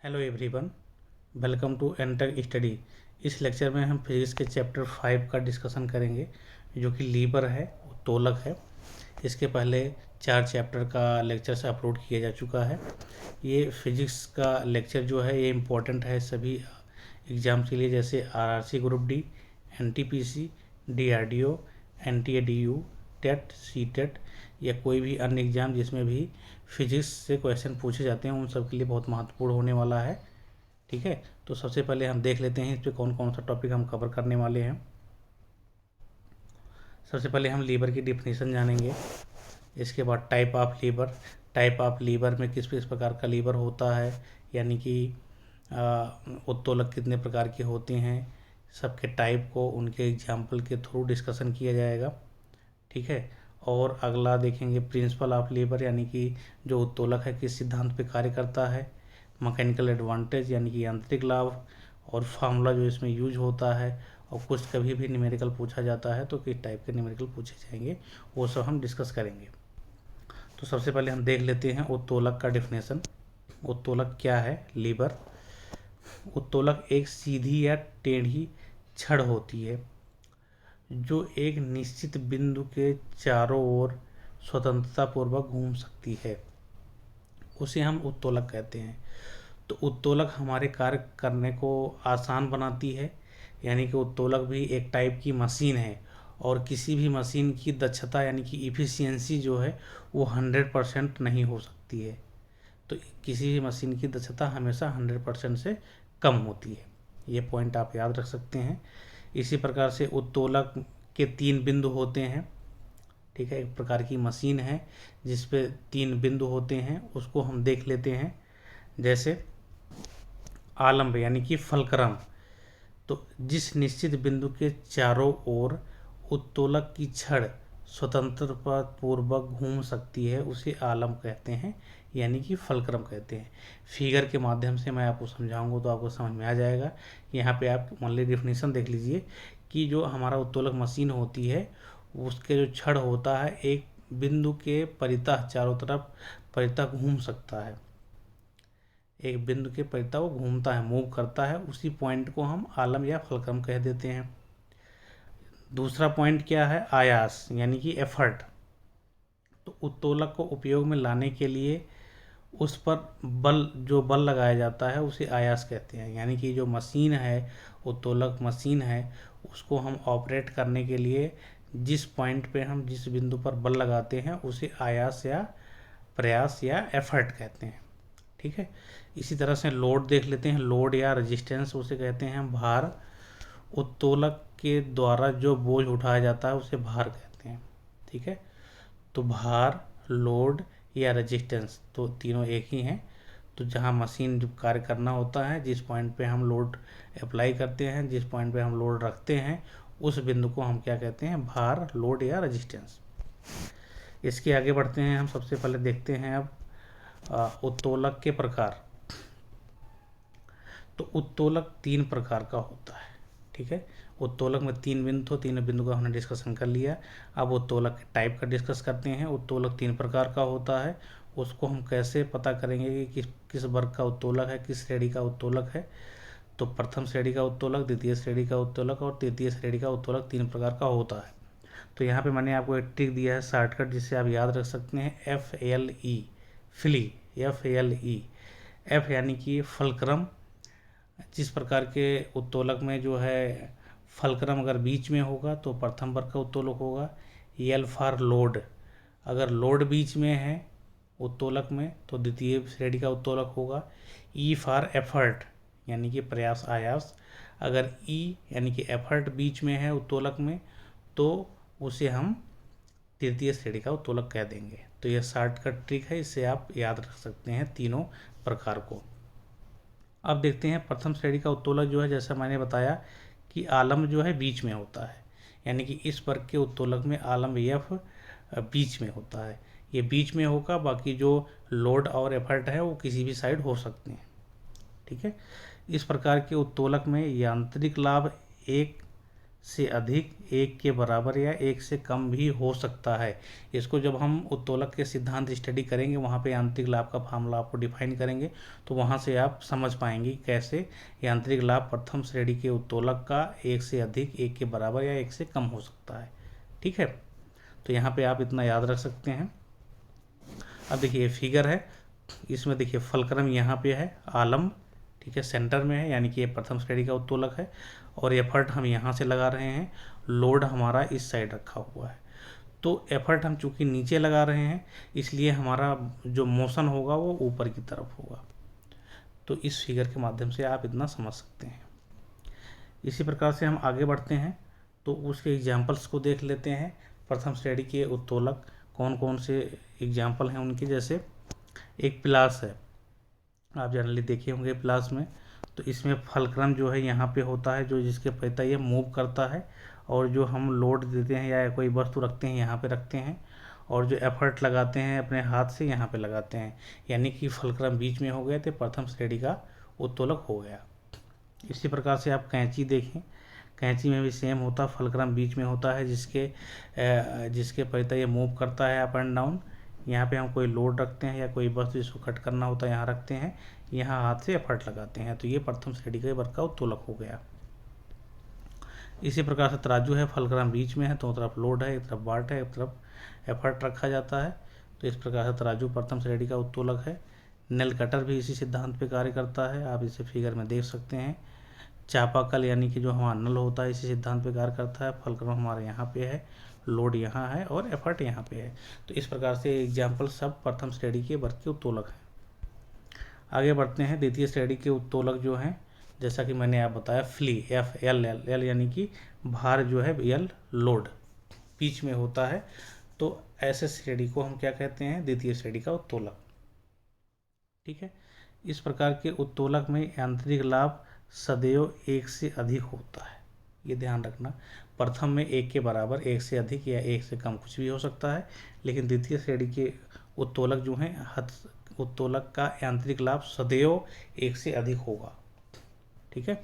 Hello everyone, welcome to Entech study. इस lecture में हम फिजिक्स के चैप्टर 5 का डिस्कशन करेंगे, जो कि लीवर है, तोलक है। इसके पहले 4 चैप्टर का लेक्चर से अपलोड किया जा चुका है। ये फिजिक्स का लेक्चर जो है ये इम्पोर्टेंट है सभी एग्ज़ाम्स के लिए, जैसे RRC group D, NTPC, DRDO, एनटीएडीयू, टेट, सीटेट या कोई भी अन्य एग्ज़ाम जिसमें भी फिजिक्स से क्वेश्चन पूछे जाते हैं, उन सब के लिए बहुत महत्वपूर्ण होने वाला है। ठीक है, तो सबसे पहले हम देख लेते हैं इस पर कौन कौन सा टॉपिक हम कवर करने वाले हैं। सबसे पहले हम लीवर की डिफिनीशन जानेंगे। इसके बाद टाइप ऑफ लीवर में किस किस प्रकार का लीवर होता है, यानी कि उत्तोलक कितने प्रकार के होते हैं, सबके टाइप को उनके एग्जाम्पल के थ्रू डिस्कशन किया जाएगा। ठीक है, और अगला देखेंगे प्रिंसिपल ऑफ लीवर, यानी कि जो उत्तोलक है किस सिद्धांत पे कार्य करता है, मैकेनिकल एडवांटेज यानी कि यांत्रिक लाभ, और फार्मूला जो इसमें यूज होता है, और कुछ कभी भी न्यूमेरिकल पूछा जाता है तो किस टाइप के न्यूमेरिकल पूछे जाएंगे, वो सब हम डिस्कस करेंगे। तो सबसे पहले हम देख लेते हैं उत्तोलक का डिफिनेशन। उत्तोलक क्या है? लीवर। उत्तोलक एक सीधी या टेढ़ी छड़ होती है जो एक निश्चित बिंदु के चारों ओर स्वतंत्रता पूर्वक घूम सकती है, उसे हम उत्तोलक कहते हैं। तो उत्तोलक हमारे कार्य करने को आसान बनाती है, यानी कि उत्तोलक भी एक टाइप की मशीन है, और किसी भी मशीन की दक्षता यानी कि इफ़िशियंसी जो है वो 100% नहीं हो सकती है। तो किसी भी मशीन की दक्षता हमेशा 100% से कम होती है, ये पॉइंट आप याद रख सकते हैं। इसी प्रकार से उत्तोलक के 3 बिंदु होते हैं। ठीक है, एक प्रकार की मशीन है जिस पे 3 बिंदु होते हैं, उसको हम देख लेते हैं। जैसे आलम्ब यानी कि फलक्रम, तो जिस निश्चित बिंदु के चारों ओर उत्तोलक की छड़ स्वतंत्रता पूर्वक घूम सकती है उसे आलम्ब कहते हैं, यानी कि फलक्रम कहते हैं। फिगर के माध्यम से मैं आपको समझाऊंगा तो आपको समझ में आ जाएगा। यहाँ पे आप ओनली डिफिनीशन देख लीजिए कि जो हमारा उत्तोलक मशीन होती है उसके जो छड़ होता है एक बिंदु के परितः चारों तरफ परितः घूम सकता है, एक बिंदु के परितः वो घूमता है, मूव करता है, उसी पॉइंट को हम आलम या फलक्रम कह देते हैं। दूसरा पॉइंट क्या है? आयास यानी कि एफर्ट। तो उत्तोलक को उपयोग में लाने के लिए उस पर बल लगाया जाता है उसे आयास कहते हैं, यानी कि जो मशीन है, उत्तोलक मशीन है, उसको हम ऑपरेट करने के लिए जिस पॉइंट पे हम जिस बिंदु पर बल लगाते हैं उसे आयास या प्रयास या एफर्ट कहते हैं। ठीक है, इसी तरह से लोड देख लेते हैं। लोड या रेजिस्टेंस उसे कहते हैं भार। उत्तोलक के द्वारा जो बोझ उठाया जाता है उसे भार कहते हैं। ठीक है, तो भार, लोड या रेजिस्टेंस तो तीनों एक ही हैं। तो जहाँ मशीन जब कार्य करना होता है, जिस पॉइंट पे हम लोड अप्लाई करते हैं, जिस पॉइंट पे हम लोड रखते हैं, उस बिंदु को हम क्या कहते हैं? भार, लोड या रेजिस्टेंस। इसके आगे बढ़ते हैं हम। सबसे पहले देखते हैं अब उत्तोलक के प्रकार। तो उत्तोलक 3 प्रकार का होता है। ठीक है, उत्तोलक में 3 बिंदु तो 3 बिंदु का हमने डिस्कशन कर लिया। अब उत्तोलक के टाइप का डिस्कस करते हैं। उत्तोलक 3 प्रकार का होता है, उसको हम कैसे पता करेंगे कि किस किस वर्ग का उत्तोलक है, किस श्रेणी का उत्तोलक है। तो प्रथम श्रेणी का उत्तोलक, द्वितीय श्रेणी का उत्तोलक और तृतीय श्रेणी का उत्तोलक 3 प्रकार का होता है। तो यहाँ पे मैंने आपको एक ट्रिक दिया है शॉर्टकट, जिससे आप याद रख सकते हैं। FLE, फिली, FLE। एफ यानी कि फलक्रम। जिस प्रकार के उत्तोलक में जो है फलक्रम अगर बीच में होगा तो प्रथम वर्ग का उत्तोलक होगा। एल फॉर लोड, अगर लोड बीच में है उत्तोलक में तो द्वितीय श्रेणी का उत्तोलक होगा। ई फॉर एफर्ट यानी कि प्रयास, आयास, अगर ई यानी कि एफर्ट बीच में है उत्तोलक में तो उसे हम तृतीय श्रेणी का उत्तोलक कह देंगे। तो यह शॉर्टकट ट्रिक है, इससे आप याद रख सकते हैं तीनों प्रकार को। अब देखते हैं प्रथम श्रेणी का उत्तोलक जो है, जैसा मैंने बताया कि आलम्ब जो है बीच में होता है, यानी कि इस वर्ग के उत्तोलक में आलम्ब एफ बीच में होता है, ये बीच में होगा। बाकी जो लोड और एफर्ट है वो किसी भी साइड हो सकते हैं। ठीक है, इस प्रकार के उत्तोलक में यांत्रिक लाभ एक से अधिक, एक के बराबर या एक से कम भी हो सकता है। इसको जब हम उत्तोलक के सिद्धांत स्टडी करेंगे, वहाँ पे यांत्रिक लाभ का फार्मूला आपको डिफाइन करेंगे, तो वहाँ से आप समझ पाएंगे कैसे यांत्रिक लाभ प्रथम श्रेणी के उत्तोलक का एक से अधिक, एक के बराबर या एक से कम हो सकता है। ठीक है, तो यहाँ पे आप इतना याद रख सकते हैं। अब देखिए फिगर है, इसमें देखिए फलक्रम यहाँ पे है, आलम, ठीक है, सेंटर में है, यानी कि ये प्रथम श्रेणी का उत्तोलक है, और एफर्ट हम यहाँ से लगा रहे हैं, लोड हमारा इस साइड रखा हुआ है। तो एफर्ट हम चूँकि नीचे लगा रहे हैं, इसलिए हमारा जो मोशन होगा वो ऊपर की तरफ होगा। तो इस फिगर के माध्यम से आप इतना समझ सकते हैं। इसी प्रकार से हम आगे बढ़ते हैं, तो उसके एग्जाम्पल्स को देख लेते हैं। प्रथम श्रेणी के उत्तोलक कौन कौन से एग्जाम्पल हैं उनके, जैसे एक प्लास है, आप जनरली देखे होंगे प्लास में, तो इसमें फलक्रम जो है यहाँ पे होता है, जो जिसके पहिया ये मूव करता है, और जो हम लोड देते हैं या कोई वस्तु रखते हैं यहाँ पे रखते हैं, और जो एफर्ट लगाते हैं अपने हाथ से यहाँ पे लगाते हैं, यानी कि फलक्रम बीच में हो गया तो प्रथम श्रेणी का उत्तोलक हो गया। इसी प्रकार से आप कैंची देखें, कैंची में भी सेम होता, फलक्रम बीच में होता है, जिसके पहिया ये मूव करता है अप एंड डाउन। यहाँ पे हम कोई लोड रखते हैं या कोई वस्तु जिसको कट करना होता है यहाँ रखते हैं, यहाँ हाथ से एफर्ट लगाते हैं, तो ये प्रथम श्रेणी के वर्ग का उत्तोलक हो गया। इसी प्रकार से तराजू है, फलक्रम बीच में है, तो तरफ लोड है, एक तरफ बाट है, एक तरफ एफर्ट रखा जाता है, तो इस प्रकार से तराजू प्रथम श्रेणी का उत्तोलक है। नेल कटर भी इसी सिद्धांत पे कार्य करता है, आप इसे फिगर में देख सकते हैं। चापाकल यानी कि जो हमारा नल होता है इसी सिद्धांत पे कार्य करता है। फलक्रम हमारे यहाँ पे है, लोड यहाँ है और एफर्ट यहाँ पे है। तो इस प्रकार से एग्जाम्पल सब प्रथम श्रेणी के वर्ग के उत्तोलक हैं। आगे बढ़ते हैं, द्वितीय श्रेणी के उत्तोलक जो हैं, जैसा कि मैंने आप बताया फ्ली, एफ एल एल एल यानी कि भार जो है, एल लोड बीच में होता है, तो ऐसे श्रेणी को हम क्या कहते हैं, द्वितीय श्रेणी का उत्तोलक। ठीक है, इस प्रकार के उत्तोलक में यांत्रिक लाभ सदैव एक से अधिक होता है, ये ध्यान रखना। प्रथम में एक के बराबर, एक से अधिक या एक से कम कुछ भी हो सकता है, लेकिन द्वितीय श्रेणी के उत्तोलक जो हैं, उत्तोलक का यांत्रिक लाभ सदैव एक से अधिक होगा। ठीक है,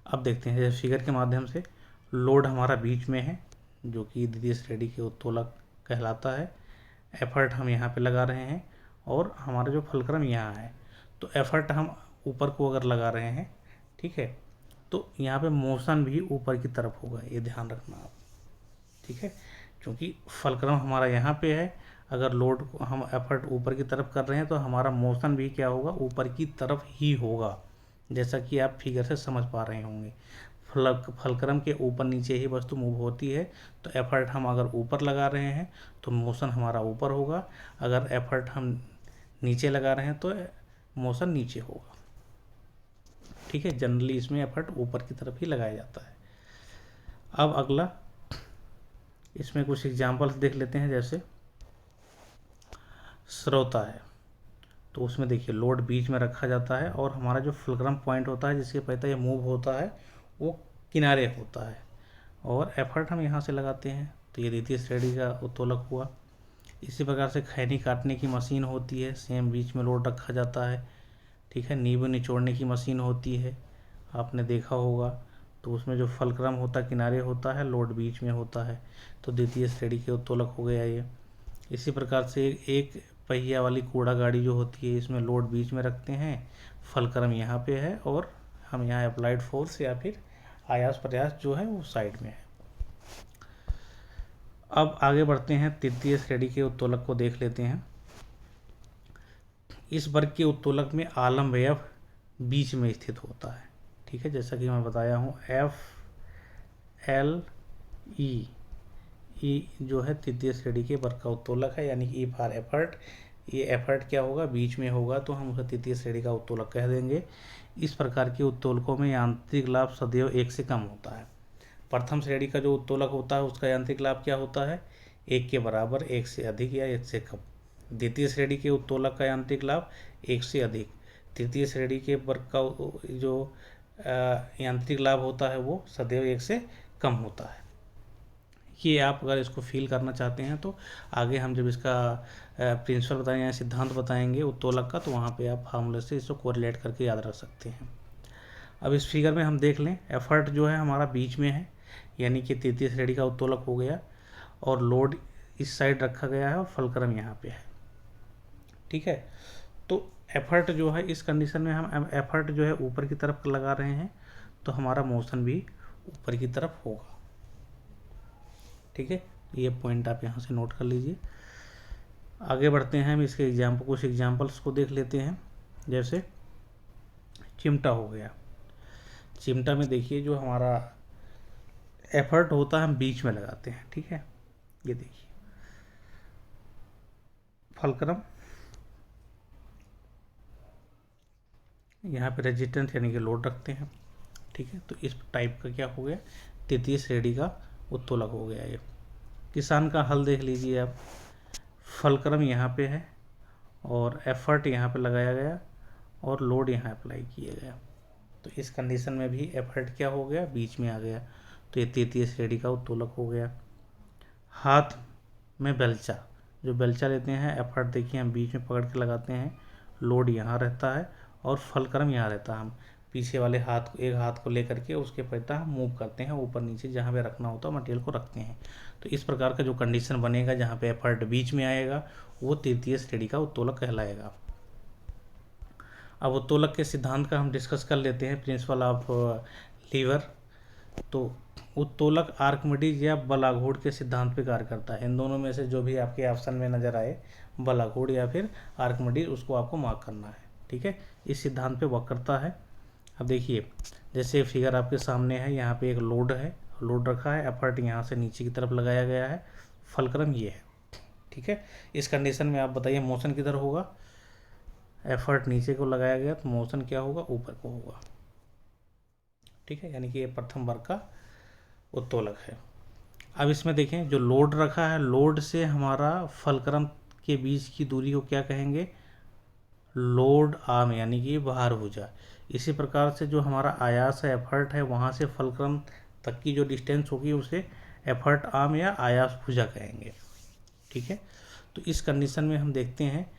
अब देखते हैं फिगर के माध्यम से। लोड हमारा बीच में है, जो कि द्वितीय श्रेणी के उत्तोलक कहलाता है। एफर्ट हम यहाँ पे लगा रहे हैं, और हमारा जो फलक्रम यहाँ है, तो एफर्ट हम ऊपर को अगर लगा रहे हैं, ठीक है, तो यहाँ पे मोशन भी ऊपर की तरफ होगा, ये ध्यान रखना आप। ठीक है, क्योंकि फलक्रम हमारा यहाँ पे है, अगर लोड को हम एफर्ट ऊपर की तरफ कर रहे हैं, तो हमारा मोशन भी क्या होगा, ऊपर की तरफ ही होगा, जैसा कि आप फिगर से समझ पा रहे होंगे। फलक्रम के ऊपर नीचे ही वस्तु मूव होती है, तो एफर्ट हम अगर ऊपर लगा रहे हैं तो मोशन हमारा ऊपर होगा, अगर एफर्ट हम नीचे लगा रहे हैं तो मोशन नीचे होगा। ठीक है, जनरली इसमें एफर्ट ऊपर की तरफ ही लगाया जाता है। अब अगला, इसमें कुछ एग्जाम्पल्स देख लेते हैं। जैसे श्रोता है, तो उसमें देखिए लोड बीच में रखा जाता है, और हमारा जो फुलक्रम पॉइंट होता है जिसके पहिया ये मूव होता है वो किनारे होता है, और एफर्ट हम यहाँ से लगाते हैं, तो ये द्वितीय श्रेणी का उत्तोलक हुआ। इसी प्रकार से खैनी काटने की मशीन होती है, सेम बीच में लोड रखा जाता है। ठीक है, नींबू निचोड़ने की मशीन होती है, आपने देखा होगा, तो उसमें जो फलक्रम होता है किनारे होता है, लोड बीच में होता है, तो द्वितीय श्रेणी के उत्तोलक हो गया ये। इसी प्रकार से एक पहिया वाली कूड़ा गाड़ी जो होती है, इसमें लोड बीच में रखते हैं, फलक्रम यहाँ पे है, और हम यहाँ अप्लाइड फोर्स या फिर आयास प्रयास जो है वो साइड में है। अब आगे बढ़ते हैं, तृतीय श्रेणी के उत्तोलक को देख लेते हैं। इस वर्ग के उत्तोलक में आलम एफ बीच में स्थित होता है। ठीक है, जैसा कि मैं बताया हूँ, एफ एल ई जो है तृतीय श्रेणी के वर्ग का उत्तोलक है, यानी कि ई फॉर एफर्ट, ये एफर्ट क्या होगा, बीच में होगा, तो हम उसे तृतीय श्रेणी का उत्तोलक कह देंगे। इस प्रकार के उत्तोलकों में यांत्रिक लाभ सदैव एक से कम होता है। प्रथम श्रेणी का जो उत्तोलक होता है उसका यांत्रिक लाभ क्या होता है, एक के बराबर, एक से अधिक या एक से कम। द्वितीय श्रेणी के उत्तोलक का यांत्रिक लाभ एक से अधिक। तृतीय श्रेणी के वर्ग का जो यांत्रिक लाभ होता है वो सदैव एक से कम होता है। ये आप अगर इसको फील करना चाहते हैं तो आगे हम जब इसका प्रिंसिपल बताएंगे या सिद्धांत बताएंगे उत्तोलक का, तो वहाँ पे आप फार्मूले से इसको कोरिलेट करके याद रख सकते हैं। अब इस फिगर में हम देख लें, एफर्ट जो है हमारा बीच में है, यानी कि तृतीय श्रेणी का उत्तोलक हो गया, और लोड इस साइड रखा गया है और फलक्रम यहाँ पे है। ठीक है, तो एफर्ट जो है इस कंडीशन में हम एफर्ट जो है ऊपर की तरफ लगा रहे हैं, तो हमारा मोशन भी ऊपर की तरफ होगा। ठीक है, ये पॉइंट आप यहाँ से नोट कर लीजिए। आगे बढ़ते हैं हम इसके कुछ एग्जाम्पल्स को देख लेते हैं। जैसे चिमटा हो गया, चिमटा में देखिए जो हमारा एफर्ट होता है हम बीच में लगाते हैं। ठीक है, ये देखिए फलक्रम, यहाँ पे रेजिस्टेंस यानी कि लोड रखते हैं। ठीक है, तो इस टाइप का क्या हो गया, तृतीय श्रेणी का उत्तोलक हो गया ये। किसान का हल देख लीजिए आप, फलक्रम यहाँ पे है और एफर्ट यहाँ पे लगाया गया और लोड यहाँ अप्लाई किया गया, तो इस कंडीशन में भी एफर्ट क्या हो गया, बीच में आ गया, तो ये तृतीय श्रेणी का उत्तोलक हो गया। हाथ में बेलचा, जो बेलचा लेते हैं, एफर्ट देखिए हम बीच में पकड़ के लगाते हैं, लोड यहाँ रहता है और फलक्रम यहाँ रहता है। हम पीछे वाले हाथ को, एक हाथ को लेकर के उसके पैता हम मूव करते हैं ऊपर नीचे, जहाँ पे रखना होता है मटेरियल को रखते हैं। तो इस प्रकार का जो कंडीशन बनेगा जहाँ पे एफर्ट बीच में आएगा, वो तृतीय श्रेणी का उत्तोलक कहलाएगा। अब उत्तोलक के सिद्धांत का हम डिस्कस कर लेते हैं, प्रिंसिपल ऑफ लीवर। तो उत्तोलक आर्किमिडीज या बलाघोड़ के सिद्धांत पे कार्य करता है। इन दोनों में से जो भी आपके ऑप्शन में नजर आए, बलाघोड़ या फिर आर्किमिडीज, उसको आपको मार्क करना है। ठीक है, इस सिद्धांत पे वर्क करता है। अब देखिए, जैसे फिगर आपके सामने है, यहाँ पे एक लोड है, लोड रखा है, एफर्ट यहाँ से नीचे की तरफ लगाया गया है, फलक्रम ये है। ठीक है, इस कंडीशन में आप बताइए मोशन किधर होगा, एफर्ट नीचे को लगाया गया तो मोशन क्या होगा, ऊपर को होगा। ठीक है, यानी कि ये प्रथम वर्ग का उत्तोलक है। अब इसमें देखें जो लोड रखा है, लोड से हमारा फलक्रम के बीच की दूरी को क्या कहेंगे, लोड आर्म, यानी कि भार भुजा। इसी प्रकार से जो हमारा आयास है, एफर्ट है, वहाँ से फलक्रम तक की जो डिस्टेंस होगी उसे एफर्ट आर्म या आयास भुजा कहेंगे। ठीक है, तो इस कंडीशन में हम देखते हैं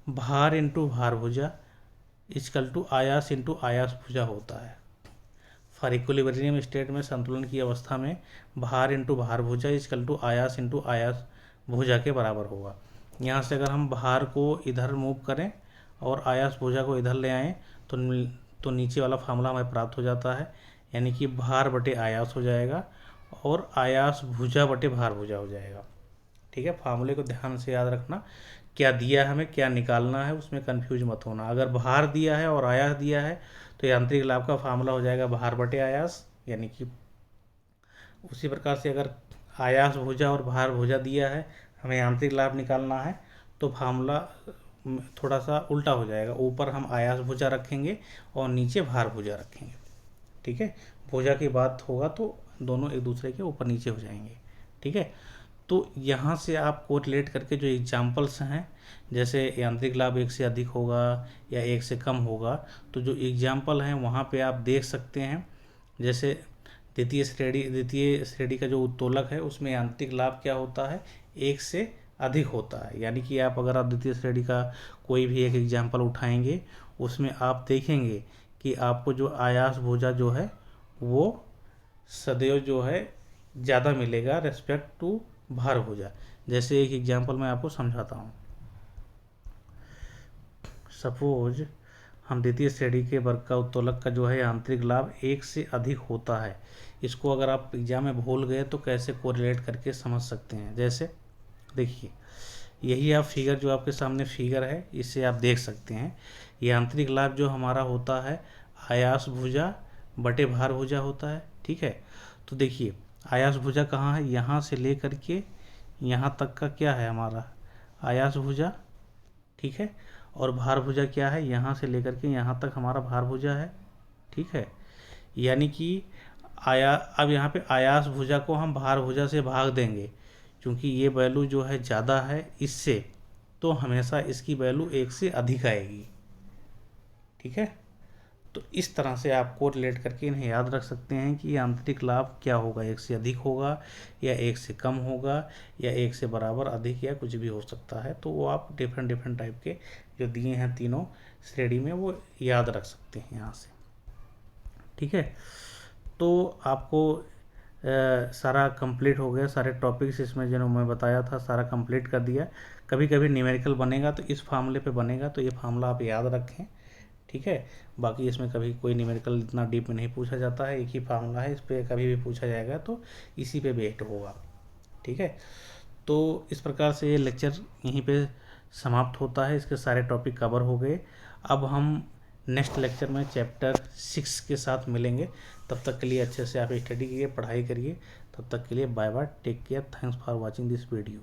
भार इंटू भार भुजा इक्वल टू आयास इंटू आयास भुजा होता है। फॉर इक्विलिब्रियम स्टेट में, संतुलन की अवस्था में, भार इंटू भार भुजा इक्वल टू आयास इंटू आयास भुजा के बराबर होगा। यहाँ से अगर हम भार को इधर मूव करें और आयास भुजा को इधर ले आएँ तो नीचे वाला फार्मूला हमें प्राप्त हो जाता है, यानी कि भार बटे आयास हो जाएगा और आयास भुजा बटे भार भुजा हो जाएगा। ठीक है, फार्मूले को ध्यान से याद रखना, क्या दिया है हमें, क्या निकालना है, उसमें कंफ्यूज मत होना। अगर भार दिया है और आयास दिया है तो यांत्रिक लाभ का फार्मूला हो जाएगा भार बटे आयास, यानी कि उसी प्रकार से अगर आयास भुजा और भार भुजा दिया है, हमें यांत्रिक लाभ निकालना है, तो फार्मूला थोड़ा सा उल्टा हो जाएगा, ऊपर हम आयास भुजा रखेंगे और नीचे भार भुजा रखेंगे। ठीक है, भुजा की बात होगा तो दोनों एक दूसरे के ऊपर नीचे हो जाएंगे। ठीक है, तो यहाँ से आप कोरिलेट करके जो एग्जाम्पल्स हैं, जैसे यांत्रिक लाभ 1 से अधिक होगा या 1 से कम होगा, तो जो एग्जाम्पल हैं वहाँ पे आप देख सकते हैं। जैसे द्वितीय श्रेणी का जो उत्तोलक है उसमें यांत्रिक लाभ क्या होता है, 1 से अधिक होता है। यानी कि आप अगर आप द्वितीय श्रेणी का कोई भी एक एग्जाम्पल उठाएंगे, उसमें आप देखेंगे कि आपको जो आयास भुजा जो है वो सदैव जो है ज़्यादा मिलेगा रेस्पेक्ट टू भार भुजा। जैसे एक एग्जाम्पल मैं आपको समझाता हूँ। सपोज हम द्वितीय श्रेणी के वर्ग का उत्तोलक का जो है आंतरिक लाभ 1 से अधिक होता है। इसको अगर आप एग्जाम में भूल गए तो कैसे कोरिलेट करके समझ सकते हैं। जैसे देखिए, यही आप फिगर जो आपके सामने फिगर है, इससे आप देख सकते हैं ये आंतरिक लाभ जो हमारा होता है आयास भुजा बटे भार भुजा होता है। ठीक है, तो देखिए आयास भुजा कहाँ है, यहाँ से ले करके यहाँ तक का क्या है हमारा आयास भुजा। ठीक है, और भार भुजा क्या है, यहाँ से लेकर के यहाँ तक हमारा भार भुजा है। ठीक है, यानी कि अब यहाँ पे आयास भुजा को हम भार भुजा से भाग देंगे, क्योंकि ये वैल्यू जो है ज़्यादा है इससे, तो हमेशा इसकी वैल्यू 1 से अधिक आएगी। ठीक है, तो इस तरह से आप कोरिलेट करके इन्हें याद रख सकते हैं कि आंतरिक लाभ क्या होगा, 1 से अधिक होगा या 1 से कम होगा या 1 से बराबर, अधिक या कुछ भी हो सकता है। तो वो आप डिफरेंट टाइप के जो दिए हैं तीनों श्रेणी में वो याद रख सकते हैं यहाँ से। ठीक है। तो आपको सारा कंप्लीट हो गया, सारे टॉपिक्स इसमें जो मैं बताया था सारा कंप्लीट कर दिया। कभी कभी न्यूमेरिकल बनेगा तो इस फार्मूले पे बनेगा, तो ये फार्मूला आप याद रखें, ठीक है। बाकी इसमें कभी कोई न्यूमेरिकल इतना डीप में नहीं पूछा जाता है, एक ही फार्मूला है, इस पर कभी भी पूछा जाएगा तो इसी पे बेस्ड होगा, ठीक है। तो इस प्रकार से ये लेक्चर यहीं पे समाप्त होता है, इसके सारे टॉपिक कवर हो गए। अब हम नेक्स्ट लेक्चर में चैप्टर 6 के साथ मिलेंगे। तब तक के लिए अच्छे से आप स्टडी कीजिए, पढ़ाई करिए। तब तक के लिए bye bye, take care, thanks for watching this video.